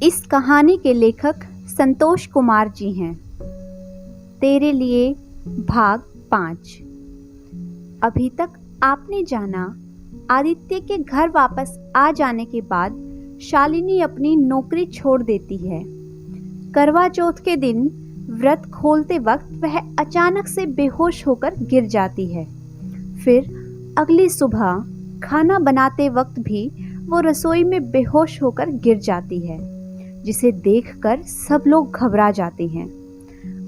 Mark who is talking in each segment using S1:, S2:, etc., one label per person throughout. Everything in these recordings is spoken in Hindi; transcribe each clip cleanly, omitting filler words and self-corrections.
S1: इस कहानी के लेखक संतोष कुमार जी हैं। तेरे लिए भाग 5। अभी तक आपने जाना, आदित्य के घर वापस आ जाने के बाद शालिनी अपनी नौकरी छोड़ देती है। करवा चौथ के दिन व्रत खोलते वक्त वह अचानक से बेहोश होकर गिर जाती है। फिर अगली सुबह खाना बनाते वक्त भी वो रसोई में बेहोश होकर गिर जाती है, जिसे देखकर सब लोग घबरा जाते हैं।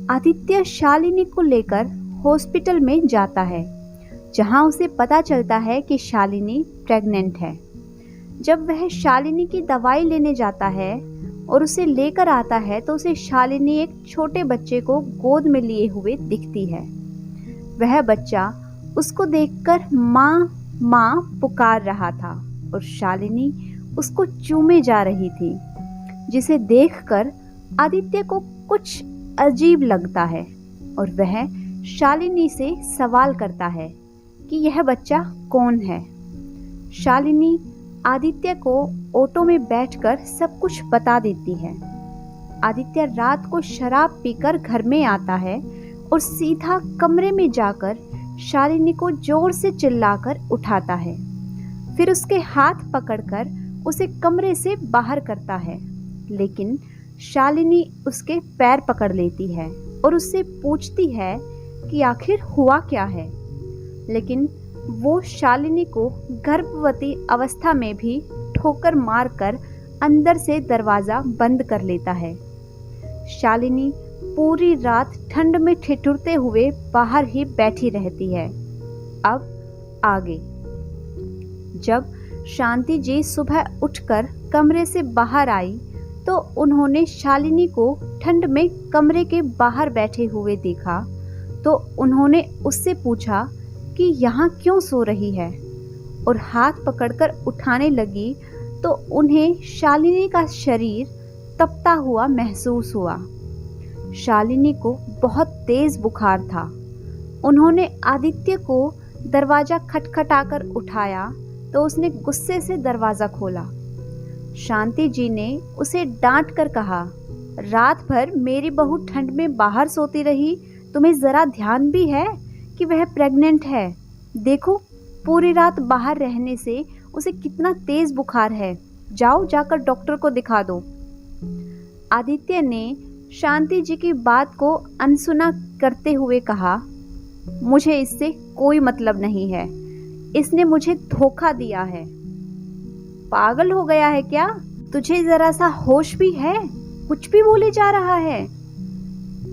S1: आदित्य शालिनी को लेकर हॉस्पिटल में जाता है, जहां उसे पता चलता है कि शालिनी प्रेग्नेंट है। जब वह शालिनी की दवाई लेने जाता है और उसे लेकर आता है तो उसे शालिनी एक छोटे बच्चे को गोद में लिए हुए दिखती है। वह बच्चा उसको देखकर माँ माँ पुकार रहा था और शालिनी उसको चूमे जा रही थी, जिसे देखकर आदित्य को कुछ अजीब लगता है और वह शालिनी से सवाल करता है कि यह बच्चा कौन है। शालिनी आदित्य को ऑटो में बैठकर सब कुछ बता देती है। आदित्य रात को शराब पीकर घर में आता है और सीधा कमरे में जाकर शालिनी को जोर से चिल्लाकर उठाता है। फिर उसके हाथ पकड़कर उसे कमरे से बाहर करता है, लेकिन शालिनी उसके पैर पकड़ लेती है और उससे पूछती है कि आखिर हुआ क्या है। लेकिन वो शालिनी को गर्भवती अवस्था में भी ठोकर मारकर अंदर से दरवाज़ा बंद कर लेता है। शालिनी पूरी रात ठंड में ठिठुरते हुए बाहर ही बैठी रहती है। अब आगे। जब शांति जी सुबह उठकर कमरे से बाहर आई तो उन्होंने शालिनी को ठंड में कमरे के बाहर बैठे हुए देखा, तो उन्होंने उससे पूछा कि यहाँ क्यों सो रही है, और हाथ पकड़कर उठाने लगी तो उन्हें शालिनी का शरीर तपता हुआ महसूस हुआ। शालिनी को बहुत तेज बुखार था। उन्होंने आदित्य को दरवाज़ा खटखटाकर उठाया तो उसने गुस्से से दरवाज़ा खोला। शांति जी ने उसे डांट कर कहा, रात भर मेरी बहू ठंड में बाहर सोती रही, तुम्हें ज़रा ध्यान भी है कि वह प्रेग्नेंट है। देखो, पूरी रात बाहर रहने से उसे कितना तेज बुखार है। जाओ, जाकर डॉक्टर को दिखा दो। आदित्य ने शांति जी की बात को अनसुना करते हुए कहा, मुझे इससे कोई मतलब नहीं है, इसने मुझे धोखा दिया है। पागल हो गया है क्या? तुझे जरा सा होश भी है? कुछ भी बोले जा रहा है।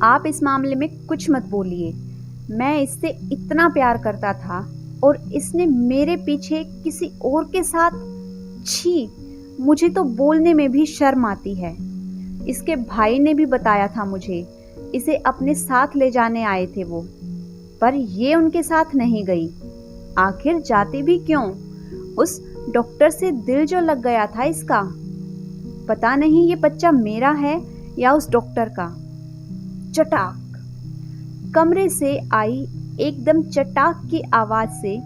S1: आप इस मामले में कुछ मत बोलिए। मैं इससे इतना प्यार करता था और इसने मेरे पीछे किसी और के साथ। छी, मुझे तो बोलने में भी शर्म आती है। इसके भाई ने भी बताया था मुझे, इसे अपने साथ ले जाने आए थे वो, पर ये उनके साथ नहीं गई। आखिर जाती भी क्यों? उस डॉक्टर से दिल जो लग गया था इसका। पता नहीं ये बच्चा मेरा है या उस डॉक्टर का। चटाक। कमरे से आई एकदम चटाक की आवाज से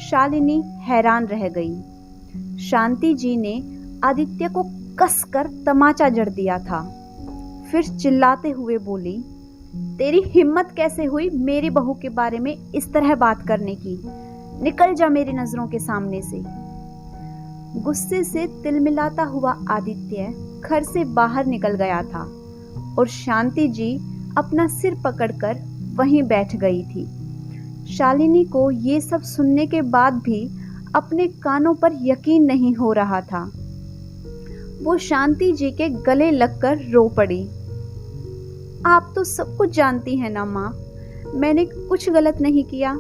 S1: शालिनी हैरान रह गई। शांति जी ने आदित्य को कसकर तमाचा जड़ दिया था। फिर चिल्लाते हुए बोली, तेरी हिम्मत कैसे हुई मेरी बहू के बारे में इस तरह बात करने की? निकल जा मेरी नजरों के सामने से। गुस्से से तिलमिलाता हुआ आदित्य घर से बाहर निकल गया था और शांति जी अपना सिर पकड़कर वहीं बैठ गई थी। शालिनी को ये सब सुनने के बाद भी अपने कानों पर यकीन नहीं हो रहा था। वो शांति जी के गले लगकर रो पड़ी। आप तो सब कुछ जानती हैं ना माँ, मैंने कुछ गलत नहीं किया।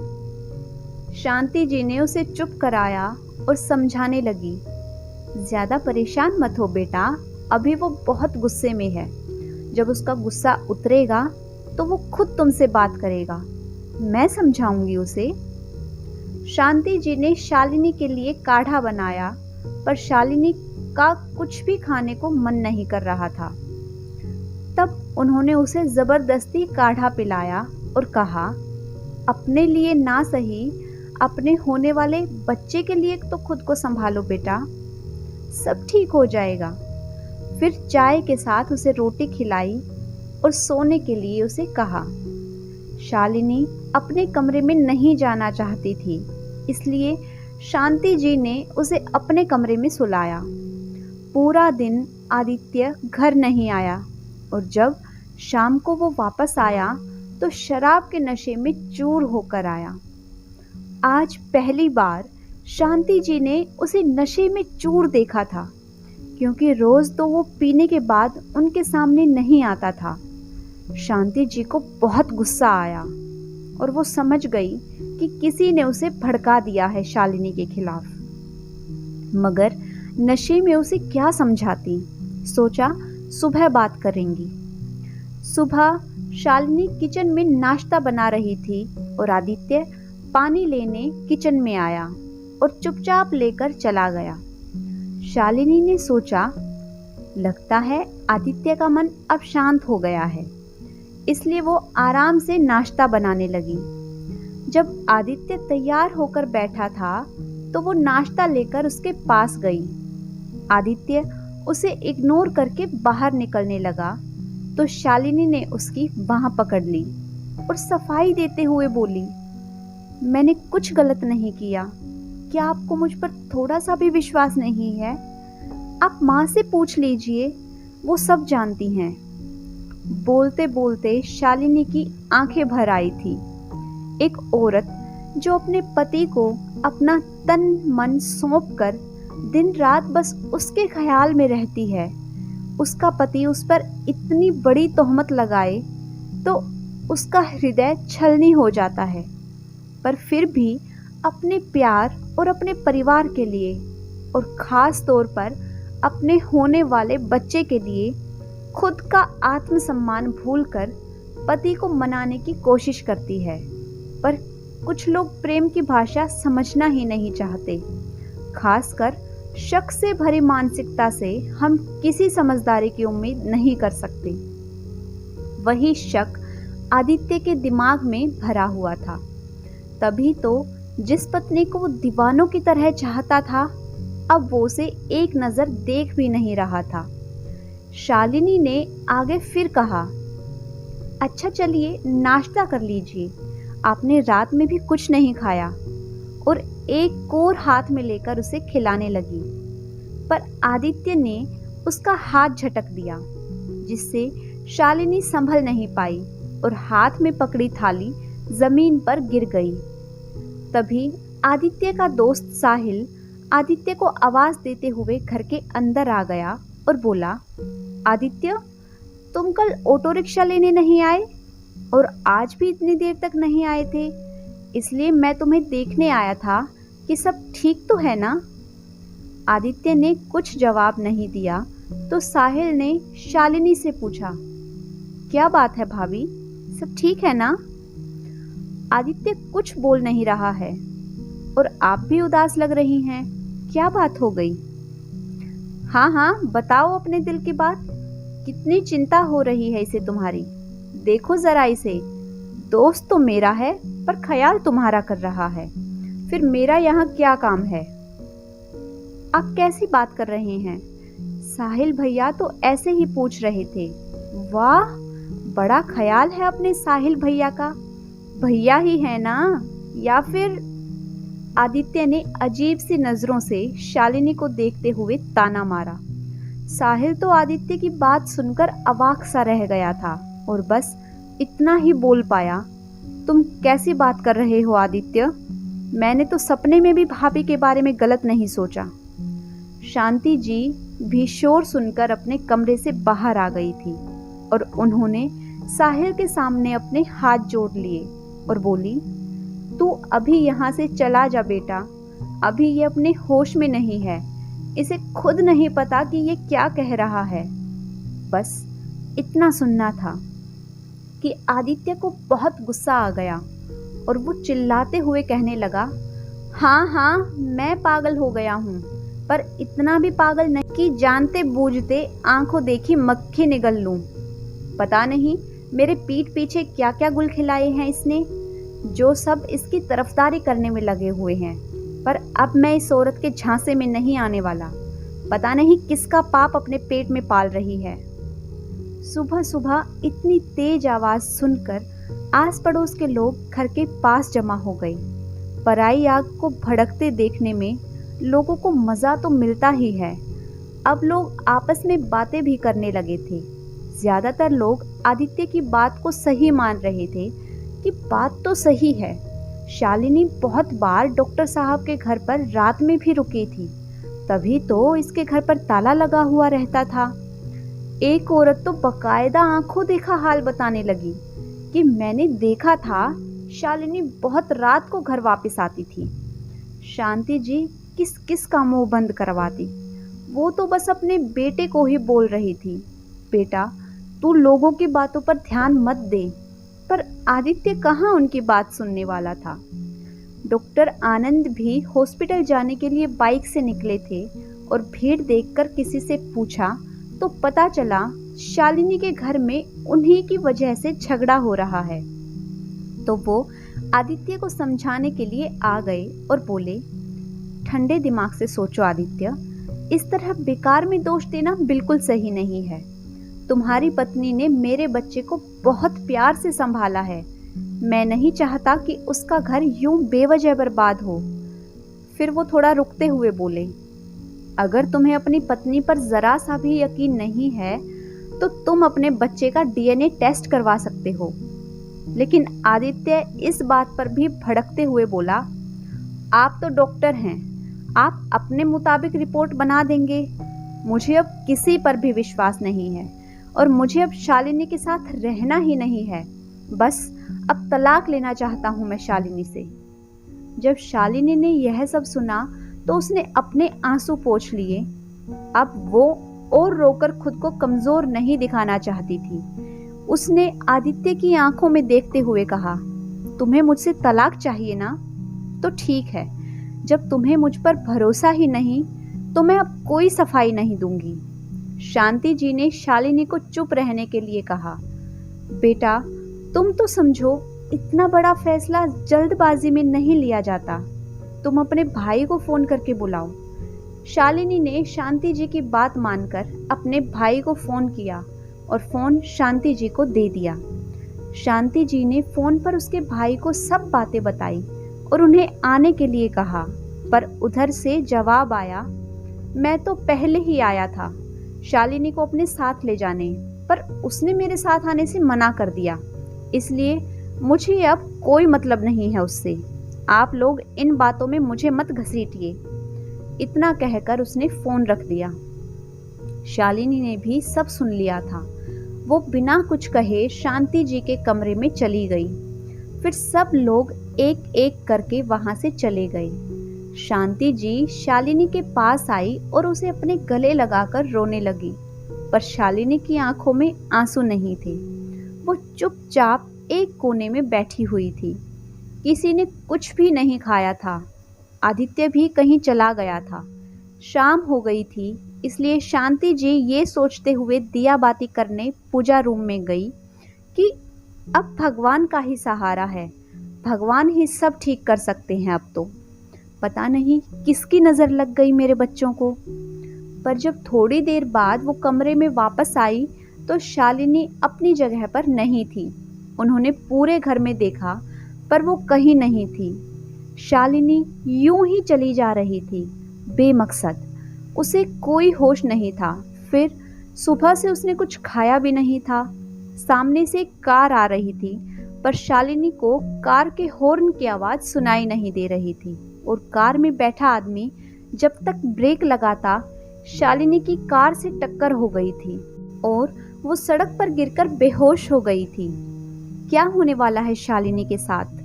S1: शांति जी ने उसे चुप कराया और समझाने लगी, ज्यादा परेशान मत हो बेटा, अभी वो बहुत गुस्से में है। जब उसका गुस्सा उतरेगा तो वो खुद तुमसे बात करेगा, मैं समझाऊंगी उसे। शांति जी ने शालिनी के लिए काढ़ा बनाया, पर शालिनी का कुछ भी खाने को मन नहीं कर रहा था। तब उन्होंने उसे जबरदस्ती काढ़ा पिलाया और कहा, अपने लिए ना सही, अपने होने वाले बच्चे के लिए तो खुद को संभालो बेटा, सब ठीक हो जाएगा। फिर चाय के साथ उसे रोटी खिलाई और सोने के लिए उसे कहा। शालिनी अपने कमरे में नहीं जाना चाहती थी, इसलिए शांति जी ने उसे अपने कमरे में सुलाया। पूरा दिन आदित्य घर नहीं आया और जब शाम को वो वापस आया तो शराब के नशे में चूर होकर आया। आज पहली बार शांति जी ने उसे नशे में चूर देखा था, क्योंकि रोज तो वो पीने के बाद उनके सामने नहीं आता था। शांति जी को बहुत गुस्सा आया और वो समझ गई कि किसी ने उसे भड़का दिया है शालिनी के खिलाफ। मगर नशे में उसे क्या समझाती। सोचा सुबह बात करेंगी। सुबह शालिनी किचन में नाश्ता बना रही थी और आदित्य पानी लेने किचन में आया और चुपचाप लेकर चला गया। शालिनी ने सोचा, लगता है आदित्य का मन अब शांत हो गया है, इसलिए वो आराम से नाश्ता बनाने लगी। जब आदित्य तैयार होकर बैठा था तो वो नाश्ता लेकर उसके पास गई। आदित्य उसे इग्नोर करके बाहर निकलने लगा तो शालिनी ने उसकी बाह पकड़ ली और सफाई देते हुए बोली, मैंने कुछ गलत नहीं किया। क्या आपको मुझ पर थोड़ा सा भी विश्वास नहीं है? आप माँ से पूछ लीजिए, वो सब जानती हैं। बोलते बोलते शालिनी की आंखें भर आई थी। एक औरत जो अपने पति को अपना तन मन सौंप कर दिन रात बस उसके ख्याल में रहती है, उसका पति उस पर इतनी बड़ी तोहमत लगाए तो उसका हृदय छलनी हो जाता है। पर फिर भी अपने प्यार और अपने परिवार के लिए और ख़ास तौर पर अपने होने वाले बच्चे के लिए खुद का आत्मसम्मान भूलकर पति को मनाने की कोशिश करती है। पर कुछ लोग प्रेम की भाषा समझना ही नहीं चाहते। खासकर शक से भरी मानसिकता से हम किसी समझदारी की उम्मीद नहीं कर सकते। वही शक आदित्य के दिमाग में भरा हुआ था। तभी तो जिस पत्नी को वो दीवानों की तरह चाहता था, अब वो उसे एक नज़र देख भी नहीं रहा था। शालिनी ने आगे फिर कहा, अच्छा चलिए नाश्ता कर लीजिए, आपने रात में भी कुछ नहीं खाया, और एक कोर हाथ में लेकर उसे खिलाने लगी। पर आदित्य ने उसका हाथ झटक दिया, जिससे शालिनी संभल नहीं पाई और हाथ में पकड़ी थाली जमीन पर गिर गई। तभी आदित्य का दोस्त साहिल आदित्य को आवाज देते हुए घर के अंदर आ गया और बोला, आदित्य, तुम कल ऑटो रिक्शा लेने नहीं आए और आज भी इतनी देर तक नहीं आए थे, इसलिए मैं तुम्हें देखने आया था कि सब ठीक तो है ना। आदित्य ने कुछ जवाब नहीं दिया तो साहिल ने शालिनी से पूछा, क्या बात है भाभी, सब ठीक है ना? आदित्य कुछ बोल नहीं रहा है और आप भी उदास लग रही हैं, क्या बात हो गई? हाँ हाँ, बताओ अपने दिल की बात, कितनी चिंता हो रही है इसे तुम्हारी। देखो जरा इसे, दोस्त तो मेरा है पर ख्याल तुम्हारा कर रहा है, फिर मेरा यहाँ क्या काम है? आप कैसी बात कर रहे हैं? साहिल भैया तो ऐसे ही पूछ रहे थे। वाह, बड़ा ख्याल है अपने साहिल भैया का। भैया ही है ना, या फिर? आदित्य ने अजीब सी नजरों से शालिनी को देखते हुए ताना मारा। साहिल तो आदित्य की बात सुनकर अवाक सा रह गया था और बस इतना ही बोल पाया, तुम कैसी बात कर रहे हो आदित्य? मैंने तो सपने में भी भाभी के बारे में गलत नहीं सोचा। शांति जी भी शोर सुनकर अपने कमरे से बाहर आ गई थी और उन्होंने साहिल के सामने अपने हाथ जोड़ लिए और बोली, तू अभी यहाँ से चला जा बेटा, अभी ये अपने होश में नहीं है, इसे खुद नहीं पता कि ये क्या कह रहा है। बस इतना सुनना था कि आदित्य को बहुत गुस्सा आ गया और वो चिल्लाते हुए कहने लगा, हाँ हाँ, मैं पागल हो गया हूँ, पर इतना भी पागल नहीं कि जानते बूझते आंखों देखी मक्खी निगल लूँ। पता नहीं मेरे पीठ पीछे क्या क्या गुल खिलाए हैं इसने, जो सब इसकी तरफदारी करने में लगे हुए हैं, पर अब मैं इस औरत के झांसे में नहीं आने वाला। पता नहीं किसका पाप अपने पेट में पाल रही है। सुबह सुबह इतनी तेज आवाज सुनकर आस पड़ोस के लोग घर के पास जमा हो गए। पराई आग को भड़कते देखने में लोगों को मज़ा तो मिलता ही है। अब लोग आपस में बातें भी करने लगे थे। ज़्यादातर लोग आदित्य की बात को सही मान रहे थे कि बात तो सही है। शालिनी बहुत बार डॉक्टर साहब के घर पर रात में भी रुकी थी, तभी तो इसके घर पर ताला लगा हुआ रहता था। एक औरत तो बकायदा आंखों देखा हाल बताने लगी कि मैंने देखा था शालिनी बहुत रात को घर वापस आती थी। शांति जी किस किस का मुंह बंद करवाती, वो तो बस अपने बेटे को ही बोल रही थी, बेटा तू लोगों की बातों पर ध्यान मत दे। पर आदित्य कहाँ उनकी बात सुनने वाला था। डॉक्टर आनंद भी हॉस्पिटल जाने के लिए बाइक से निकले थे और भीड़ देखकर किसी से पूछा तो पता चला शालिनी के घर में उन्हीं की वजह से झगड़ा हो रहा है। तो वो आदित्य को समझाने के लिए आ गए और बोले, ठंडे दिमाग से सोचो आदित्य, इस तरह बेकार में दोष देना बिल्कुल सही नहीं है। तुम्हारी पत्नी ने मेरे बच्चे को बहुत प्यार से संभाला है। मैं नहीं चाहता कि उसका घर यूं बेवजह बर्बाद हो। फिर वो थोड़ा रुकते हुए बोले, अगर तुम्हें अपनी पत्नी पर जरा सा भी यकीन नहीं है तो तुम अपने बच्चे का डीएनए टेस्ट करवा सकते हो। लेकिन आदित्य इस बात पर भी भड़कते हुए बोला, आप तो डॉक्टर हैं, आप अपने मुताबिक रिपोर्ट बना देंगे। मुझे अब किसी पर भी विश्वास नहीं है और मुझे अब शालिनी के साथ रहना ही नहीं है। बस अब तलाक लेना चाहता हूँ मैं शालिनी से। जब शालिनी ने यह सब सुना तो उसने अपने आंसू पोंछ लिए। अब वो और रोकर खुद को कमजोर नहीं दिखाना चाहती थी। उसने आदित्य की आंखों में देखते हुए कहा, तुम्हें मुझसे तलाक चाहिए ना? तो ठीक है, जब तुम्हें मुझ पर भरोसा ही नहीं तो मैं अब कोई सफाई नहीं दूंगी। शांति जी ने शालिनी को चुप रहने के लिए कहा, बेटा तुम तो समझो इतना बड़ा फैसला जल्दबाजी में नहीं लिया जाता। तुम अपने भाई को फोन करके बुलाओ। शालिनी ने शांति जी की बात मानकर अपने भाई को फोन किया और फोन शांति जी को दे दिया। शांति जी ने फोन पर उसके भाई को सब बातें बताई और उन्हें आने के लिए कहा, पर उधर से जवाब आया, मैं तो पहले ही आया था शालिनी को अपने साथ ले जाने, पर उसने मेरे साथ आने से मना कर दिया, इसलिए मुझे अब कोई मतलब नहीं है उससे। आप लोग इन बातों में मुझे मत घसीटिए। इतना कहकर उसने फोन रख दिया। शालिनी ने भी सब सुन लिया था। वो बिना कुछ कहे शांति जी के कमरे में चली गई। फिर सब लोग एक एक करके वहां से चले गए। शांति जी शालिनी के पास आई और उसे अपने गले लगाकर रोने लगी, पर शालिनी की आंखों में आंसू नहीं थे। वो चुपचाप एक कोने में बैठी हुई थी। किसी ने कुछ भी नहीं खाया था। आदित्य भी कहीं चला गया था। शाम हो गई थी, इसलिए शांति जी ये सोचते हुए दिया बाती करने पूजा रूम में गई कि अब भगवान का ही सहारा है, भगवान ही सब ठीक कर सकते हैं। अब तो पता नहीं किसकी नज़र लग गई मेरे बच्चों को। पर जब थोड़ी देर बाद वो कमरे में वापस आई तो शालिनी अपनी जगह पर नहीं थी। उन्होंने पूरे घर में देखा पर वो कहीं नहीं थी। शालिनी यूं ही चली जा रही थी बेमकसद। उसे कोई होश नहीं था। फिर सुबह से उसने कुछ खाया भी नहीं था। सामने से एक कार आ रही थी, पर शालिनी को कार के हॉर्न की आवाज़ सुनाई नहीं दे रही थी और कार में बैठा आदमी जब तक ब्रेक लगाता, शालिनी की कार से टक्कर हो गई थी और वो सड़क पर गिरकर बेहोश हो गई थी। क्या होने वाला है शालिनी के साथ?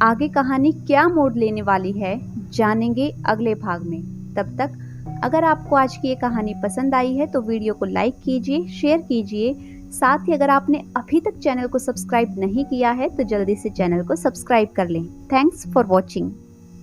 S1: आगे कहानी क्या मोड़ लेने वाली है, जानेंगे अगले भाग में। तब तक अगर आपको आज की ये कहानी पसंद आई है तो वीडियो को लाइक कीजिए, शेयर कीजिए। साथ ही अगर आपने अभी तक चैनल को सब्सक्राइब नहीं किया है तो जल्दी से चैनल को सब्सक्राइब कर लें। Thanks for watching.